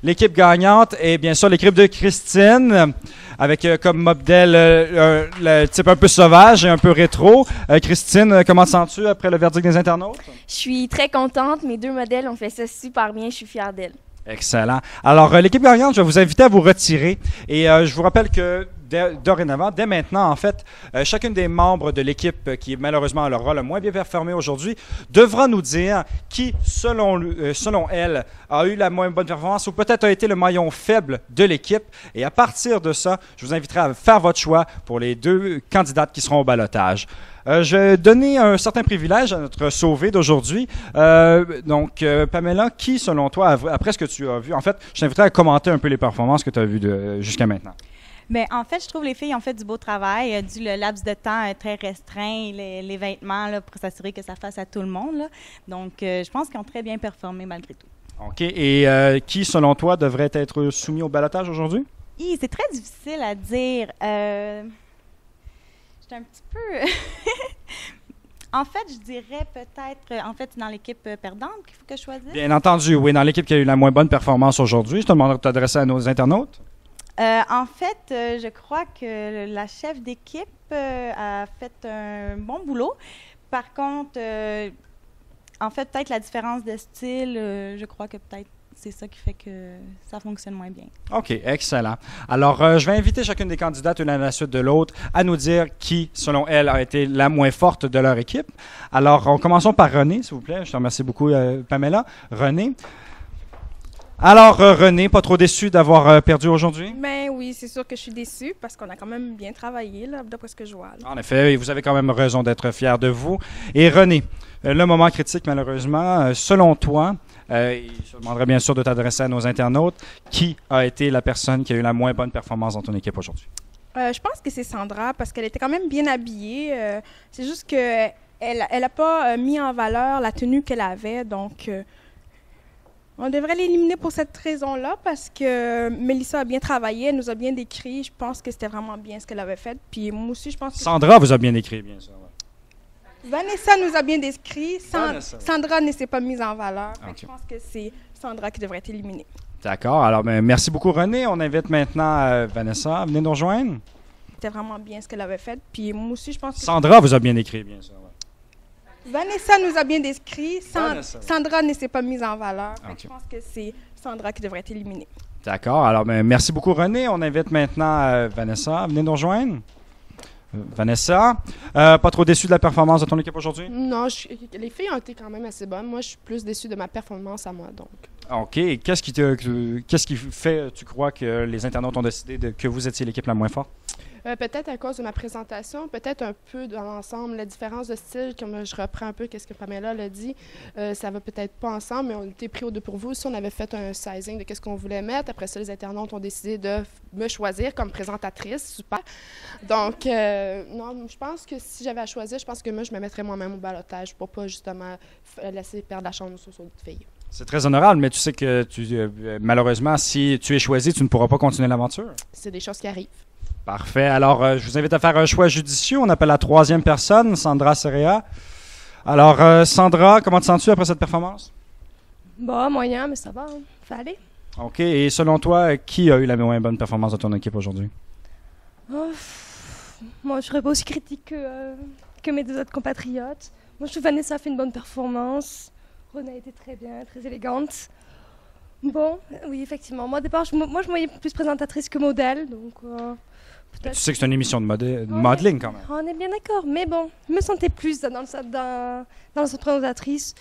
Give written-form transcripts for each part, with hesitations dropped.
L'équipe gagnante est bien sûr l'équipe de Christine, avec comme modèle le type un peu sauvage et un peu rétro. Christine, comment te sens-tu après le verdict des internautes? Je suis très contente. Mes deux modèles ont fait ça super bien. Je suis fière d'elles. Excellent. Alors, l'équipe gagnante, je vais vous inviter à vous retirer. Et je vous rappelle que dorénavant, dès maintenant, en fait, chacune des membres de l'équipe qui malheureusement aura le moins bien performé aujourd'hui devra nous dire qui, selon elle, a eu la moins bonne performance ou peut-être a été le maillon faible de l'équipe. Et à partir de ça, je vous inviterai à faire votre choix pour les deux candidates qui seront au ballottage. Je vais donner un certain privilège à notre sauvée d'aujourd'hui. Pamela, qui, selon toi, après ce que tu as vu, en fait, je t'inviterai à commenter un peu les performances que tu as vues jusqu'à maintenant. Bien, en fait, je trouve que les filles ont fait du beau travail, dû le laps de temps très restreint, les vêtements là, pour s'assurer que ça fasse à tout le monde. Là. Donc, je pense qu'ils ont très bien performé malgré tout. OK. Et qui, selon toi, devrait être soumis au ballottage aujourd'hui? C'est très difficile à dire. J'étais un petit peu... En fait, je dirais peut-être, dans l'équipe perdante qu'il faut que je choisisse. Bien entendu, oui, dans l'équipe qui a eu la moins bonne performance aujourd'hui. Je te demanderai de t'adresser à nos internautes. Je crois que la chef d'équipe a fait un bon boulot. Par contre, peut-être la différence de style, je crois que peut-être c'est ça qui fait que ça fonctionne moins bien. OK, excellent. Alors, je vais inviter chacune des candidates, une à la suite de l'autre, à nous dire qui, selon elle, a été la moins forte de leur équipe. Alors, commençons par René, s'il vous plaît. Je te remercie beaucoup, Pamela. René. Alors, René, pas trop déçu d'avoir perdu aujourd'hui? Ben oui, c'est sûr que je suis déçue parce qu'on a quand même bien travaillé, là, d'après ce que je vois. Là. En effet, vous avez quand même raison d'être fier de vous. Et René, le moment critique, malheureusement, selon toi, je demanderai bien sûr de t'adresser à nos internautes, qui a été la personne qui a eu la moins bonne performance dans ton équipe aujourd'hui? Je pense que c'est Sandra parce qu'elle était quand même bien habillée. C'est juste qu'elle n'a pas mis en valeur la tenue qu'elle avait, donc... on devrait l'éliminer pour cette raison-là parce que Mélissa a bien travaillé, elle nous a bien décrit. Je pense que c'était vraiment bien ce qu'elle avait fait. Puis moi aussi, je pense que... Sandra vous a bien décrit, bien sûr. Ouais. Vanessa nous a bien décrit. Sandra ne s'est pas mise en valeur. Okay. Je pense que c'est Sandra qui devrait être éliminée. D'accord. Alors, merci beaucoup, René. On invite maintenant Vanessa. Venez nous rejoindre. C'était vraiment bien ce qu'elle avait fait. Puis moi aussi, je pense que... Sandra vous a bien décrit, bien sûr. Ouais. Vanessa nous a bien décrit. Sandra ne s'est pas mise en valeur. Okay. Je pense que c'est Sandra qui devrait être éliminée. D'accord. Alors, merci beaucoup, René. On invite maintenant Vanessa. Venez nous rejoindre. Vanessa, pas trop déçue de la performance de ton équipe aujourd'hui? Non, les filles ont été quand même assez bonnes. Moi, je suis plus déçue de ma performance à moi, donc. OK. Qu'est-ce qui fait, tu crois, que les internautes ont décidé que vous étiez l'équipe la moins forte? Peut-être à cause de ma présentation, peut-être un peu dans l'ensemble, la différence de style, comme je reprends un peu ce que Pamela l'a dit, ça va peut-être pas ensemble, mais on était pris au dépourvu. Si on avait fait un sizing de ce qu'on voulait mettre, après ça, les internautes ont décidé de me choisir comme présentatrice, super. Donc, non, je pense que si j'avais à choisir, je pense que moi, je me mettrais moi-même au ballottage pour pas justement laisser perdre la chance aux autres filles. C'est très honorable, mais tu sais que malheureusement, si tu es choisi, tu ne pourras pas continuer l'aventure. C'est des choses qui arrivent. Parfait. Alors, je vous invite à faire un choix judicieux. On appelle la troisième personne, Sandra Serea. Alors, Sandra, comment te sens-tu après cette performance? Bon, moyen, mais ça va. Hein. Ça va aller. OK. Et selon toi, qui a eu la moins bonne performance de ton équipe aujourd'hui? Moi, je serais pas aussi critique que mes deux autres compatriotes. Moi, je trouve que Vanessa a fait une bonne performance. Rona a été très bien, très élégante. Bon, oui, effectivement. Moi, au départ, je me voyais plus présentatrice que modèle, donc... tu sais que c'est une émission de modeling, quand même. On est bien d'accord, mais bon, je me sentais plus dans la présentatrice.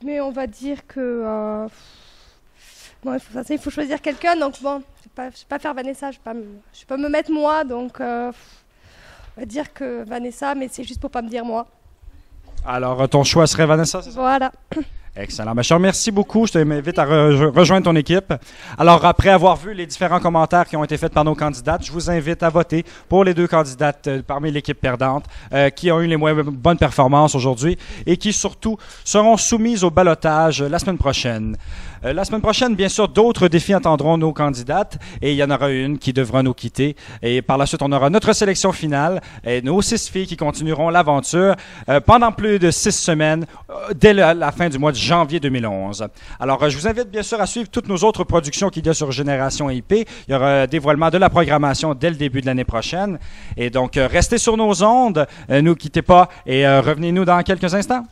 Mais on va dire que... bon, il faut choisir quelqu'un, donc bon, je ne vais pas faire Vanessa, je ne vais pas me mettre moi, donc... on va dire que Vanessa, mais c'est juste pour ne pas me dire moi. Alors, ton choix serait Vanessa, c'est ça? Voilà. Excellent. Je te remercie beaucoup. Je t'invite à rejoindre ton équipe. Alors, après avoir vu les différents commentaires qui ont été faits par nos candidates, je vous invite à voter pour les deux candidates parmi l'équipe perdante qui ont eu les moins bonnes performances aujourd'hui et qui, surtout, seront soumises au ballottage la semaine prochaine. La semaine prochaine, bien sûr, d'autres défis attendront nos candidates et il y en aura une qui devra nous quitter. Et par la suite, on aura notre sélection finale et nos 6 filles qui continueront l'aventure pendant plus de 6 semaines dès la fin du mois de janvier 2011. Alors, je vous invite bien sûr à suivre toutes nos autres productions qu'il y a sur Génération IP. Il y aura un dévoilement de la programmation dès le début de l'année prochaine. Et donc, restez sur nos ondes, ne quittez pas et revenez-nous dans quelques instants.